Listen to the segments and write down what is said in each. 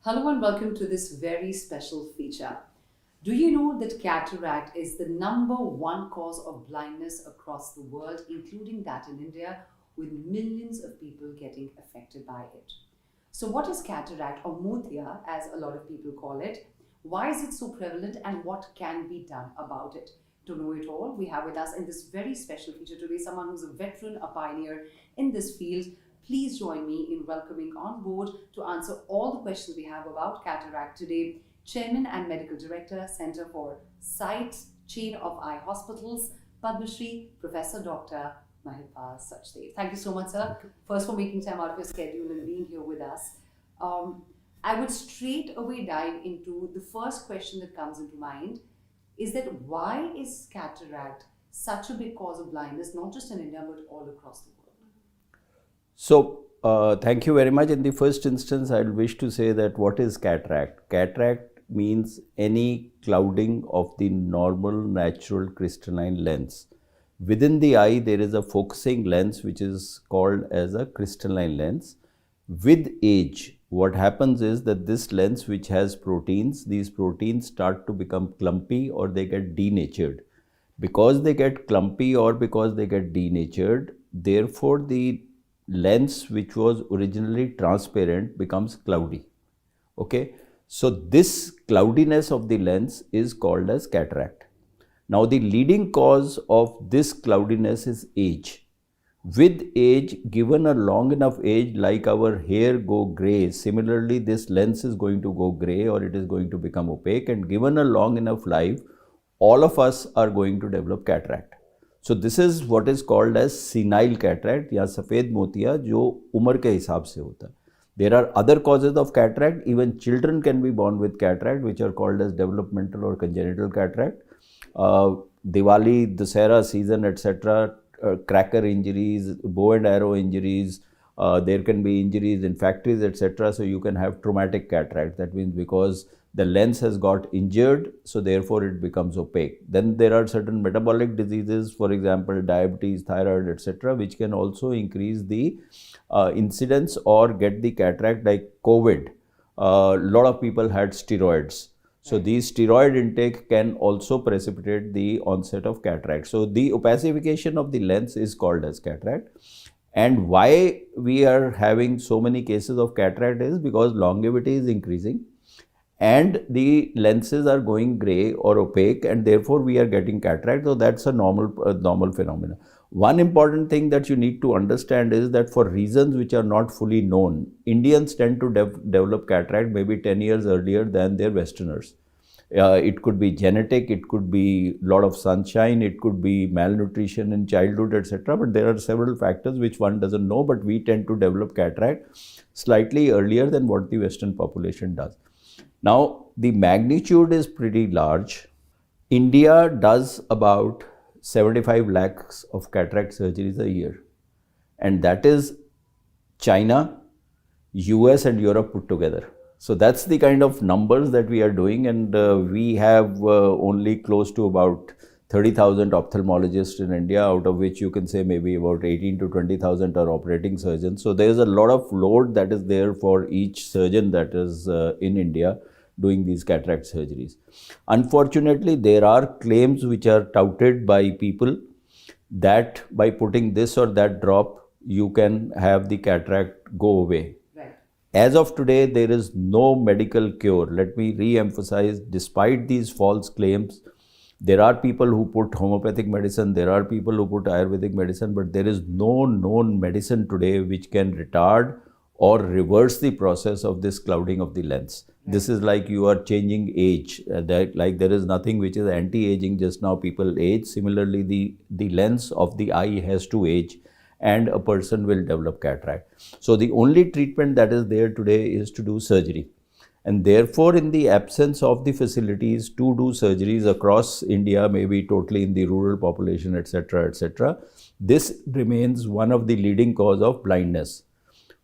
Hello and welcome to this very special feature. Do you know that cataract is the #1 cause of blindness across the world, including that in India, with millions of people getting affected by it? So what is cataract, or motia as a lot of people call it? Why is it so prevalent and what can be done about it? To know it all, we have with us in this very special feature today someone who's a veteran, a pioneer in this field. Please join me in welcoming on board to answer all the questions we have about cataract today, Chairman and Medical Director, Center for Sight Chain of Eye Hospitals, Padma Shri Professor Dr. Mahipal Sachdev. Thank you so much, sir, first for making time out of your schedule and being here with us. I would straight away dive into the first question that comes into mind, is that why is cataract such a big cause of blindness, not just in India, but all across the world? So, thank you very much. In the first instance, I wish to say that what is cataract? Cataract means any clouding of the normal natural crystalline lens. Within the eye, there is a focusing lens which is called as a crystalline lens. With age, what happens is that this lens, which has proteins, these proteins start to become clumpy or they get denatured. Because they get clumpy or because they get denatured, therefore the lens which was originally transparent becomes cloudy. Okay, so this cloudiness of the lens is called as cataract. Now the leading cause of this cloudiness is age. With age, given a long enough age, like our hair go grey, similarly this lens is going to go grey or it is going to become opaque, and given a long enough life, all of us are going to develop cataract. So this is what is called as senile cataract या सफ़ेद मोतिया जो उम्र के हिसाब से होता है. There are other causes of cataract. Even children can be born with cataract, which are called as developmental or congenital cataract. Diwali, Dussehra season, etc. Cracker injuries, bow and arrow injuries. There can be injuries in factories, etc. So you can have traumatic cataract. That means because the lens has got injured, so therefore it becomes opaque. Then there are certain metabolic diseases, for example, diabetes, thyroid, etc., which can also increase the incidence or get the cataract, like COVID. A lot of people had steroids. So these steroid intake can also precipitate the onset of cataract. So the opacification of the lens is called as cataract. And why we are having so many cases of cataract is because longevity is increasing and the lenses are going grey or opaque, and therefore we are getting cataract. So that's a normal phenomenon. One important thing that you need to understand is that for reasons which are not fully known, Indians tend to develop cataract maybe 10 years earlier than their Westerners. It could be genetic, it could be a lot of sunshine, it could be malnutrition in childhood, etc. But there are several factors which one doesn't know, but we tend to develop cataract slightly earlier than what the Western population does. Now, the magnitude is pretty large. India does about 75 lakhs of cataract surgeries a year. And that is China, US and Europe put together. So that's the kind of numbers that we are doing, and we have only close to about 30,000 ophthalmologists in India, out of which you can say maybe about 18 to 20,000 are operating surgeons. So there's a lot of load that is there for each surgeon that is in India doing these cataract surgeries. Unfortunately, there are claims which are touted by people that by putting this or that drop, you can have the cataract go away. As of today, there is no medical cure. Let me re-emphasize, despite these false claims, there are people who put homeopathic medicine, there are people who put Ayurvedic medicine, but there is no known medicine today which can retard or reverse the process of this clouding of the lens. This is like you are changing age. Like there is nothing which is anti-aging, just now people age. Similarly, the lens of the eye has to age, and a person will develop cataract. So the only treatment that is there today is to do surgery. And therefore, in the absence of the facilities to do surgeries across India, maybe totally in the rural population, etc., etc., this remains one of the leading cause of blindness.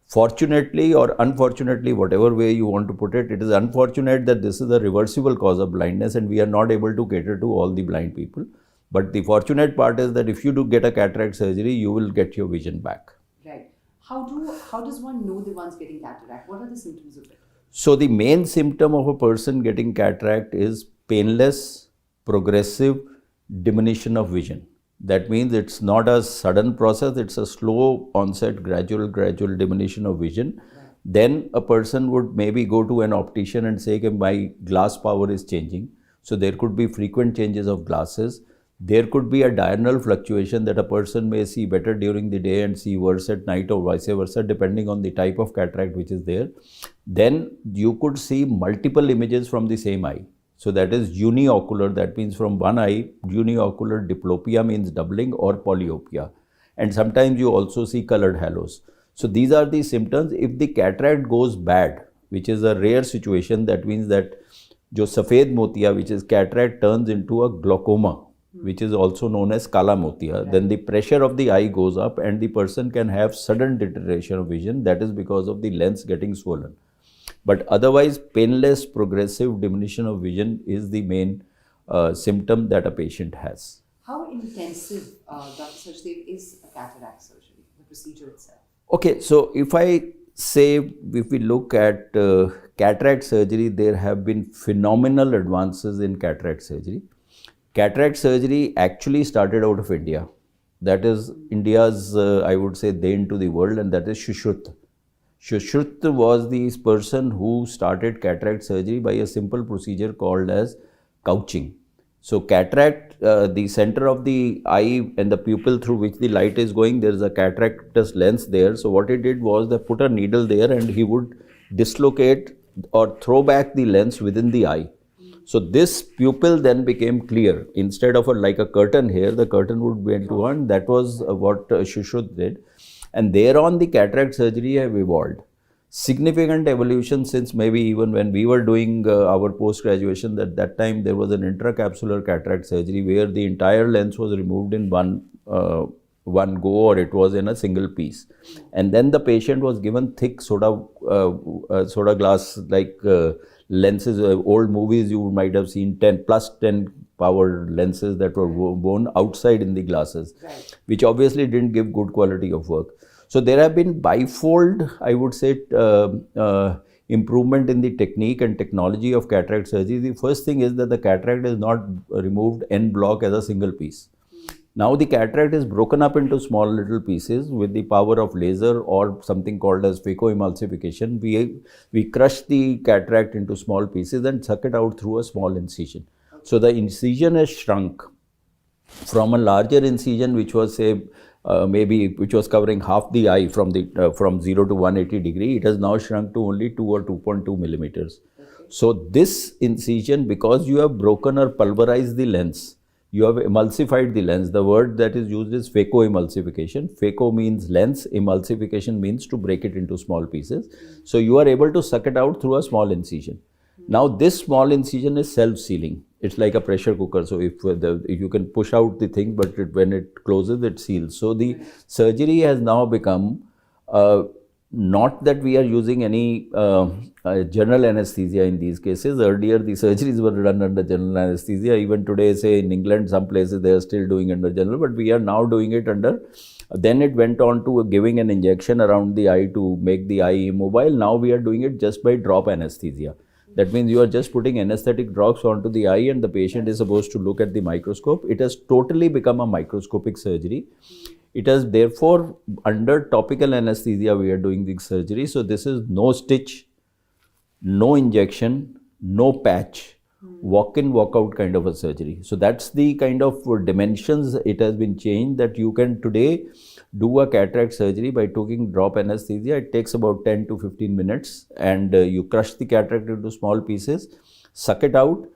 Fortunately or unfortunately, whatever way you want to put it, it is unfortunate that this is a reversible cause of blindness and we are not able to cater to all the blind people. But the fortunate part is that if you do get a cataract surgery, you will get your vision back. Right. How does one know the one's getting cataract? What are the symptoms of it? So the main symptom of a person getting cataract is painless, progressive diminution of vision. That means it's not a sudden process, it's a slow onset, gradual diminution of vision. Then a person would maybe go to an optician and say, okay, my glass power is changing. So there could be frequent changes of glasses. There could be a diurnal fluctuation that a person may see better during the day and see worse at night, or vice versa, depending on the type of cataract which is there. Then you could see multiple images from the same eye. So that is uniocular, that means from one eye. Uniocular diplopia means doubling, or polyopia. And sometimes you also see colored halos. So these are the symptoms. If the cataract goes bad, which is a rare situation, that means that jo safed motia, which is cataract, turns into a glaucoma, which is also known as kala motia. Then the pressure of the eye goes up and the person can have sudden deterioration of vision. That is because of the lens getting swollen. But otherwise, painless progressive diminution of vision is the main symptom that a patient has. How intensive, Dr. Sachdev, is a cataract surgery, the procedure itself? Okay, so if we look at cataract surgery, there have been phenomenal advances in cataract surgery. Cataract surgery actually started out of India. That is India's, I would say, dein to the world, and that is Shushruta. Shushruta was the person who started cataract surgery by a simple procedure called as couching. So cataract, the center of the eye and the pupil through which the light is going, there is a cataractous lens there. So what he did was they put a needle there and he would dislocate or throw back the lens within the eye. So this pupil then became clear. Instead of like a curtain here, the curtain would be into one. That was what Shushruta did. And thereon the cataract surgery have evolved. Significant evolution, since maybe even when we were doing our post-graduation, at that time there was an intracapsular cataract surgery where the entire lens was removed in one go, or it was in a single piece. And then the patient was given thick soda glass like lenses. Old movies you might have seen 10 power lenses that were worn outside in the glasses, which obviously didn't give good quality of work. So there have been bifold, I would say, improvement in the technique and technology of cataract surgery. The first thing is that the cataract is not removed en bloc as a single piece. Now the cataract is broken up into small little pieces with the power of laser or something called as phacoemulsification. We crush the cataract into small pieces and suck it out through a small incision. So the incision has shrunk from a larger incision, which was which was covering half the eye from 0 to 180 degree. It has now shrunk to only 2 or 2.2 millimeters. So this incision, because you have broken or pulverized the lens, you have emulsified the lens. The word that is used is phacoemulsification. Phaco means lens, emulsification means to break it into small pieces. So you are able to suck it out through a small incision. Now this small incision is self-sealing. It's like a pressure cooker. So if you can push out the thing, but when it closes, it seals. So the surgery has now become not that we are using any general anesthesia in these cases. Earlier, the surgeries were done under general anesthesia. Even today, say in England, some places they are still doing under general, but we are now doing it under. Then it went on to giving an injection around the eye to make the eye immobile. Now we are doing it just by drop anesthesia. That means you are just putting anesthetic drops onto the eye and the patient is supposed to look at the microscope. It has totally become a microscopic surgery. It is therefore under topical anesthesia we are doing the surgery. So this is no stitch, no injection, no patch, walk in, walk out kind of a surgery. So that's the kind of dimensions it has been changed, that you can today do a cataract surgery by taking drop anesthesia. It takes about 10 to 15 minutes and you crush the cataract into small pieces, suck it out,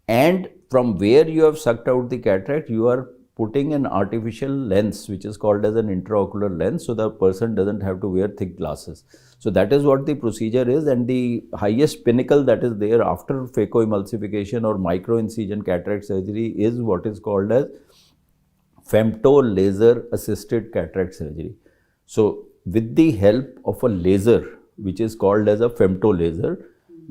and from where you have sucked out the cataract, you are putting an artificial lens which is called as an intraocular lens, so the person doesn't have to wear thick glasses. So that is what the procedure is, and the highest pinnacle that is there after phacoemulsification or microincision cataract surgery is what is called as femto laser assisted cataract surgery. So with the help of a laser which is called as a femto laser,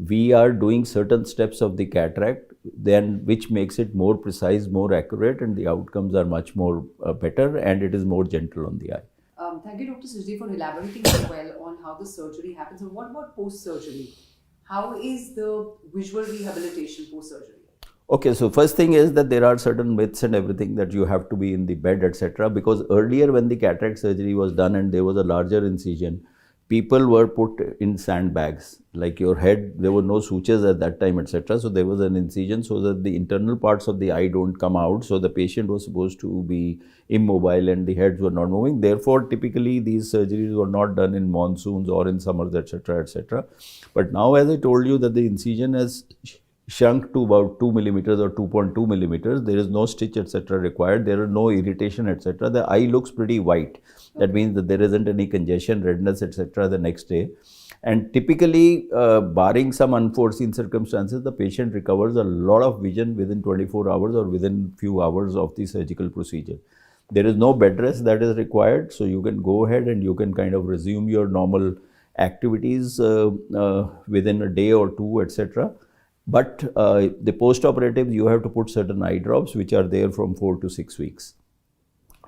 we are doing certain steps of the cataract, then which makes it more precise, more accurate, and the outcomes are much more better, and it is more gentle on the eye. Thank you, Dr. Sachdev, for elaborating so well on how the surgery happens. And what about post-surgery? How is the visual rehabilitation post-surgery? Okay, so first thing is that there are certain myths and everything that you have to be in the bed, etc. Because earlier, when the cataract surgery was done and there was a larger incision, people were put in sandbags. Like your head, there were no sutures at that time, etc. So there was an incision so that the internal parts of the eye don't come out. So the patient was supposed to be immobile and the heads were not moving. Therefore, typically these surgeries were not done in monsoons or in summers, etc., etc. But now, as I told you, that the incision has shrunk to about 2 millimeters or 2.2 millimeters. There is no stitch, etc. required. There are no irritation, etc. The eye looks pretty white. That means that there isn't any congestion, redness, etc. the next day. And typically, barring some unforeseen circumstances, the patient recovers a lot of vision within 24 hours or within few hours of the surgical procedure. There is no bed rest that is required, so you can go ahead and you can kind of resume your normal activities within a day or two, etc. But the post-operative, you have to put certain eye drops, which are there from 4 to 6 weeks.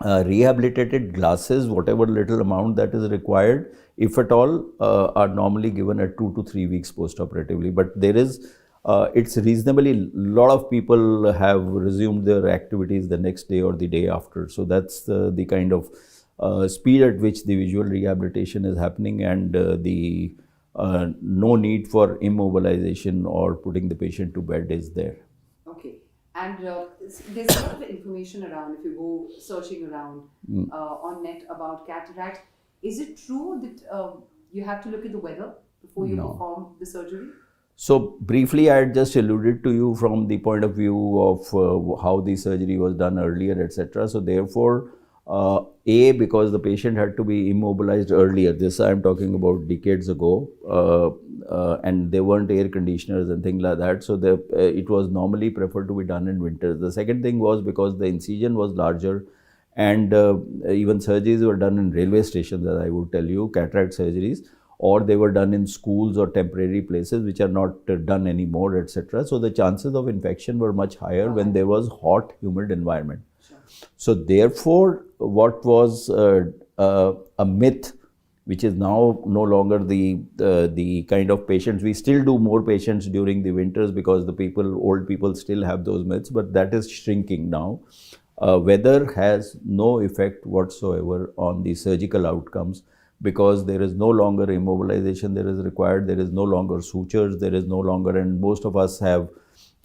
Rehabilitated glasses, whatever little amount that is required, if at all, are normally given at 2 to 3 weeks post-operatively. But there is, it's reasonably, lot of people have resumed their activities the next day or the day after. So that's the kind of speed at which the visual rehabilitation is happening, and the no need for immobilization or putting the patient to bed is there. Okay. And there's a lot of information around, if you go searching around on net about cataract. Is it true that you have to look at the weather before you No. perform the surgery? So briefly, I had just alluded to you from the point of view of how the surgery was done earlier, etc. So therefore, because the patient had to be immobilized earlier, this I am talking about decades ago, and there weren't air conditioners and things like that. So it was normally preferred to be done in winters. The second thing was because the incision was larger, and even surgeries were done in railway stations, as I would tell you, cataract surgeries, or they were done in schools or temporary places which are not done anymore, etc. So the chances of infection were much higher when there was hot, humid environment. Sure. So therefore, what was a myth, which is now no longer the kind of patients, we still do more patients during the winters because old people still have those myths, but that is shrinking now. Weather has no effect whatsoever on the surgical outcomes, because there is no longer immobilization that is required, there is no longer sutures, there is no longer, and most of us have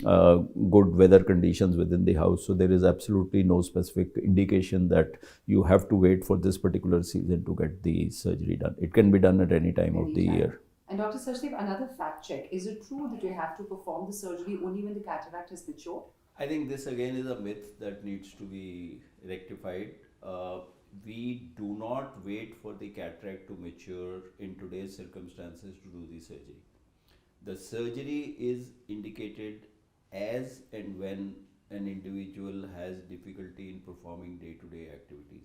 good weather conditions within the house, so there is absolutely no specific indication that you have to wait for this particular season to get the surgery done. It can be done at any time of the year. And Dr. Sachdev, another fact check. Is it true that you have to perform the surgery only when the cataract has matured? I think this again is a myth that needs to be rectified. We do not wait for the cataract to mature in today's circumstances to do the surgery. The surgery is indicated as and when an individual has difficulty in performing day-to-day activities.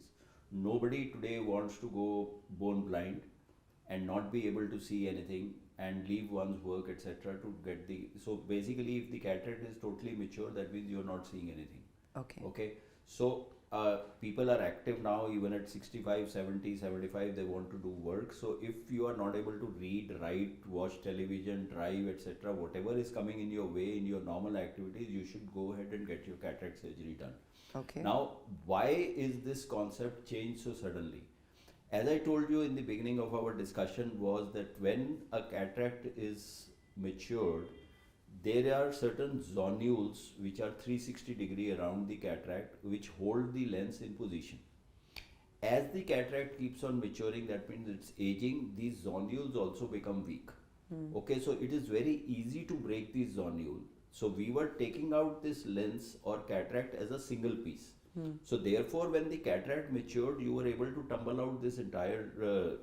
Nobody today wants to go bone blind and not be able to see anything and leave one's work, etc. to get the, so basically if the cataract is totally mature, that means you're not seeing anything. Okay, so people are active now, even at 65, 70, 75, they want to do work. So if you are not able to read, write, watch television, drive, etc., whatever is coming in your way in your normal activities, you should go ahead and get your cataract surgery done. Okay. Now, why is this concept changed so suddenly? As I told you in the beginning of our discussion, was that when a cataract is matured, there are certain zonules which are 360-degree around the cataract, which hold the lens in position. As the cataract keeps on maturing, that means it's aging, these zonules also become weak. Okay, so it is very easy to break these zonules. So we were taking out this lens or cataract as a single piece. So therefore, when the cataract matured, you were able to tumble out this entire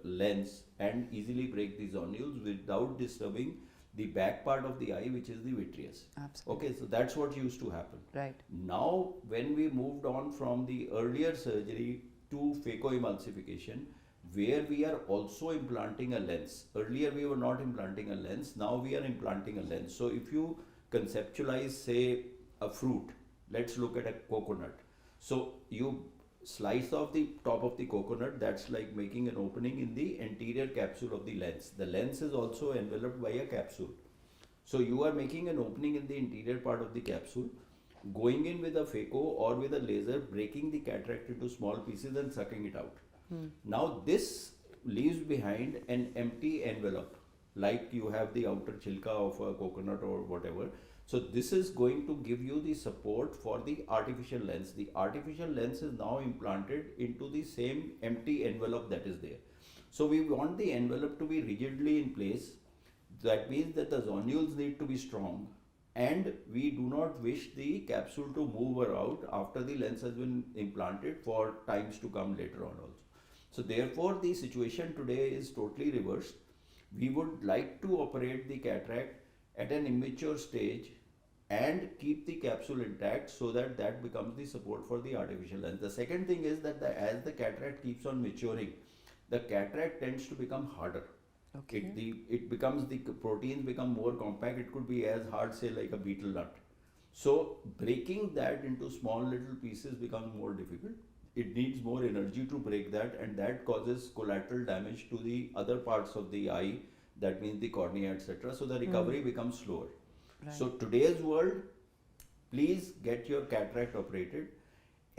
lens and easily break the zonules without disturbing the back part of the eye, which is the vitreous. Absolutely. Okay, so that's what used to happen. Right. Now, when we moved on from the earlier surgery to phacoemulsification, where we are also implanting a lens. Earlier we were not implanting a lens, now we are implanting a lens. So if you conceptualize, say, a fruit, let's look at a coconut. So you slice off the top of the coconut, that's like making an opening in the anterior capsule of the lens. The lens is also enveloped by a capsule. So you are making an opening in the interior part of the capsule, going in with a phaco or with a laser, breaking the cataract into small pieces and sucking it out. Now this leaves behind an empty envelope, like you have the outer chilka of a coconut or whatever. So this is going to give you the support for the artificial lens. The artificial lens is now implanted into the same empty envelope that is there. So we want the envelope to be rigidly in place. That means that the zonules need to be strong, and we do not wish the capsule to move or out after the lens has been implanted for times to come later on also. So therefore the situation today is totally reversed. We would like to operate the cataract at an immature stage and keep the capsule intact, so that that becomes the support for the artificial lens. The second thing is that as the cataract keeps on maturing, the cataract tends to become harder. Okay. It becomes, the proteins become more compact. It could be as hard, say, like a beetle nut. So breaking that into small little pieces becomes more difficult. It needs more energy to break that, and that causes collateral damage to the other parts of the eye. That means the cornea, etc. So the recovery becomes slower. Right. So today's world, please get your cataract operated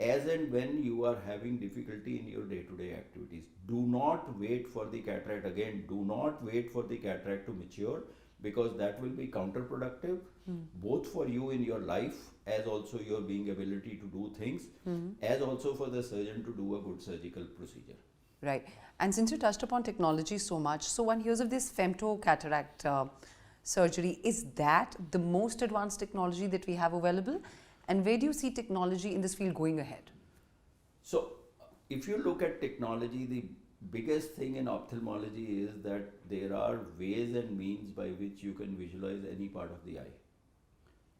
as and when you are having difficulty in your day-to-day activities. Do not wait for the cataract. Again, do not wait for the cataract to mature, because that will be counterproductive both for you in your life, as also your being ability to do things, as also for the surgeon to do a good surgical procedure. Right. And since you touched upon technology so much, so one hears of this femto cataract surgery. Is that the most advanced technology that we have available? And where do you see technology in this field going ahead? So, if you look at technology, the biggest thing in ophthalmology is that there are ways and means by which you can visualize any part of the eye.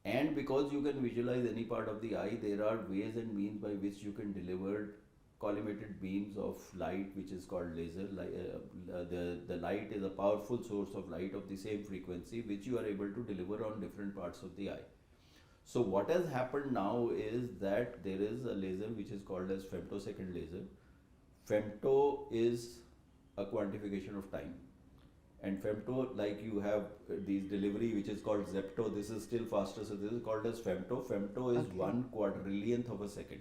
And because you can visualize any part of the eye, there are ways and means by which you can deliver collimated beams of light, which is called laser. The light is a powerful source of light of the same frequency, which you are able to deliver on different parts of the eye. So what has happened now is that there is a laser which is called as femtosecond laser. Femto is a quantification of time. And femto, like you have these delivery which is called zepto, this is still faster, so this is called as femto. Femto is 1/4 of a second.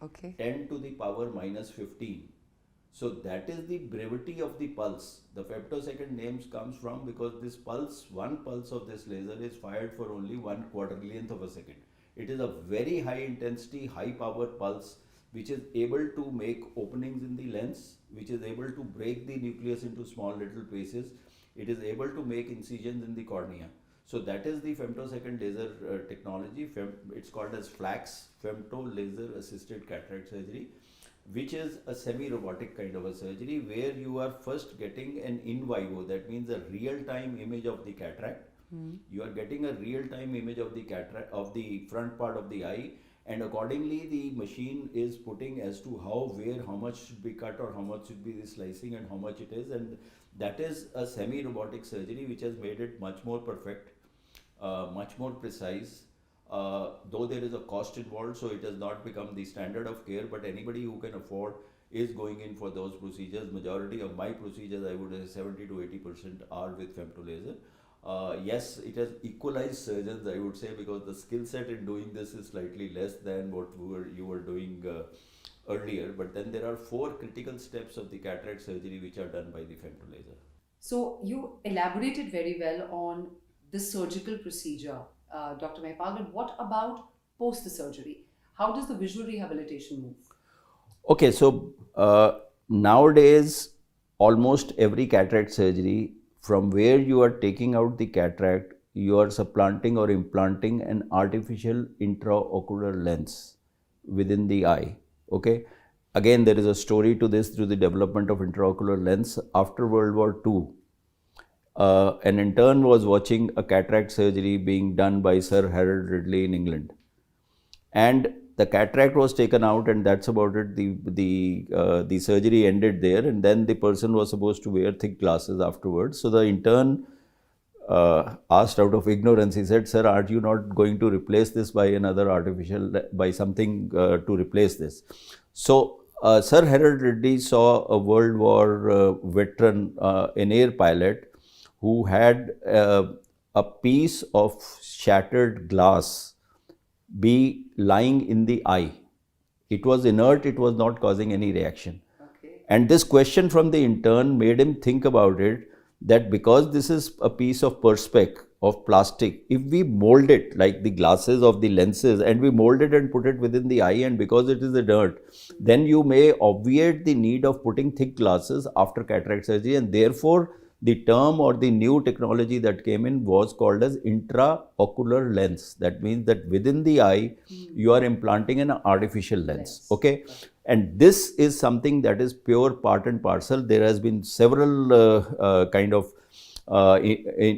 Okay. 10 to the power minus 15. So that is the brevity of the pulse. The femtosecond names comes from because this pulse, one pulse of this laser is fired for only 1/4 of a second. It is a very high intensity, high power pulse which is able to make openings in the lens, which is able to break the nucleus into small little pieces. It is able to make incisions in the cornea. So that is the femtosecond laser technology. It's called as FLACS, femto laser assisted cataract surgery, which is a semi-robotic kind of a surgery where you are first getting an in vivo, that means a real-time image of the cataract. You are getting a real-time image of the cataract, of the front part of the eye, and accordingly the machine is putting as to how, where, how much should be cut or how much should be the slicing and how much it is, and that is a semi-robotic surgery which has made it much more perfect, much more precise. Though there is a cost involved, so it has not become the standard of care, but anybody who can afford is going in for those procedures. Majority of my procedures, I would say 70 to 80% are with femto laser. Yes, it has equalized surgeons, I would say, because the skill set in doing this is slightly less than what you were doing earlier. But then there are 4 critical steps of the cataract surgery which are done by the femto laser. So you elaborated very well on the surgical procedure, Dr. Mahipal, but what about post the surgery? How does the visual rehabilitation move? Okay, so nowadays almost every cataract surgery, from where you are taking out the cataract, you are supplanting or implanting an artificial intraocular lens within the eye. Okay, again there is a story to this through the development of intraocular lens. After World War II, an intern was watching a cataract surgery being done by Sir Harold Ridley in England, and the cataract was taken out, and that's about it. The surgery ended there, and then the person was supposed to wear thick glasses afterwards. So the intern asked out of ignorance. He said, "Sir, are you not going to replace this by another artificial, by something to replace this?" So Sir Harold Ridley saw a World War veteran, an air pilot, who had a piece of shattered glass be lying in the eye. It was inert, it was not causing any reaction. Okay. And this question from the intern made him think about it, that because this is a piece of perspex of plastic, if we mold it like the glasses of the lenses and we mold it and put it within the eye, and because it is inert, then you may obviate the need of putting thick glasses after cataract surgery, and therefore the term or the new technology that came in was called as intraocular lens. That means that within the eye, you are implanting an artificial lens. Okay. And this is something that is pure part and parcel. There has been several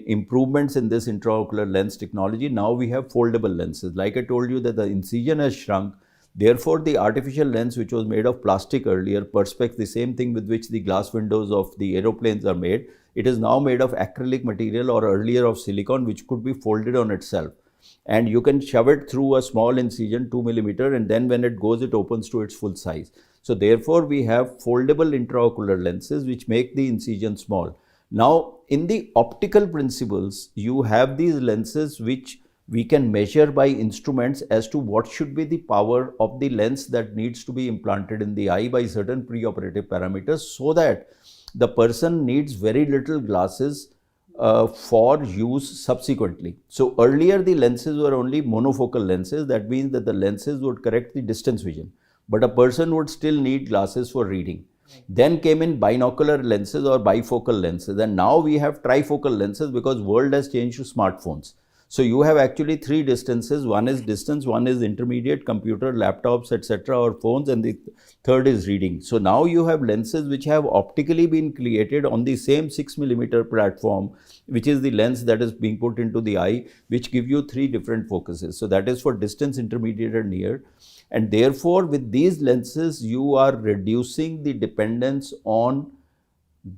improvements in this intraocular lens technology. Now we have foldable lenses. Like I told you that the incision has shrunk. Therefore, the artificial lens, which was made of plastic earlier, perspex, the same thing with which the glass windows of the aeroplanes are made, it is now made of acrylic material or earlier of silicone, which could be folded on itself. And you can shove it through a small incision, 2 millimeter, and then when it goes, it opens to its full size. So therefore, we have foldable intraocular lenses, which make the incision small. Now, in the optical principles, you have these lenses which we can measure by instruments as to what should be the power of the lens that needs to be implanted in the eye by certain preoperative parameters, so that the person needs very little glasses for use subsequently. So earlier the lenses were only monofocal lenses. That means that the lenses would correct the distance vision, but a person would still need glasses for reading. Right. Then came in binocular lenses or bifocal lenses, and now we have trifocal lenses because world has changed to smartphones. So you have actually three distances. One is distance, one is intermediate, computer, laptops, etc., or phones, and the third is reading. So now you have lenses which have optically been created on the same 6 millimeter platform, which is the lens that is being put into the eye, which give you three different focuses. So that is for distance, intermediate, and near. And therefore, with these lenses, you are reducing the dependence on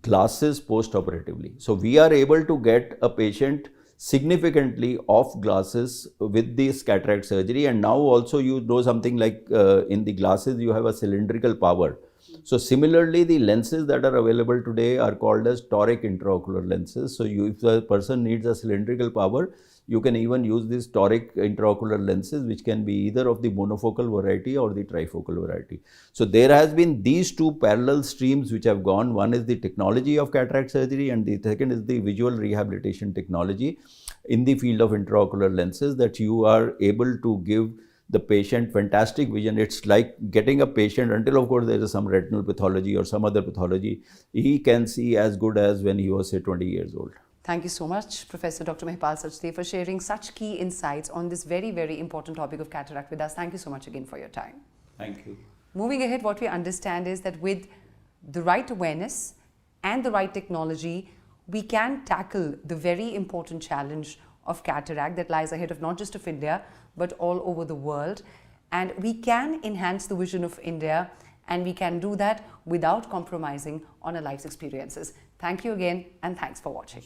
glasses post-operatively. So we are able to get a patient significantly off glasses with this cataract surgery. And now also you know something like in the glasses you have a cylindrical power. So similarly, the lenses that are available today are called as toric intraocular lenses. So if the person needs a cylindrical power, you can even use these toric intraocular lenses, which can be either of the monofocal variety or the trifocal variety. So there has been these two parallel streams which have gone. One is the technology of cataract surgery, and the second is the visual rehabilitation technology in the field of intraocular lenses, that you are able to give the patient fantastic vision. It's like getting a patient, until of course there is some retinal pathology or some other pathology, he can see as good as when he was say 20 years old. Thank you so much, Professor Dr. Mahipal Sachdev, for sharing such key insights on this very, very important topic of cataract with us. Thank you so much again for your time. Thank you. Moving ahead, what we understand is that with the right awareness and the right technology, we can tackle the very important challenge of cataract that lies ahead of not just of India, but all over the world. And we can enhance the vision of India, and we can do that without compromising on our life's experiences. Thank you again, and thanks for watching.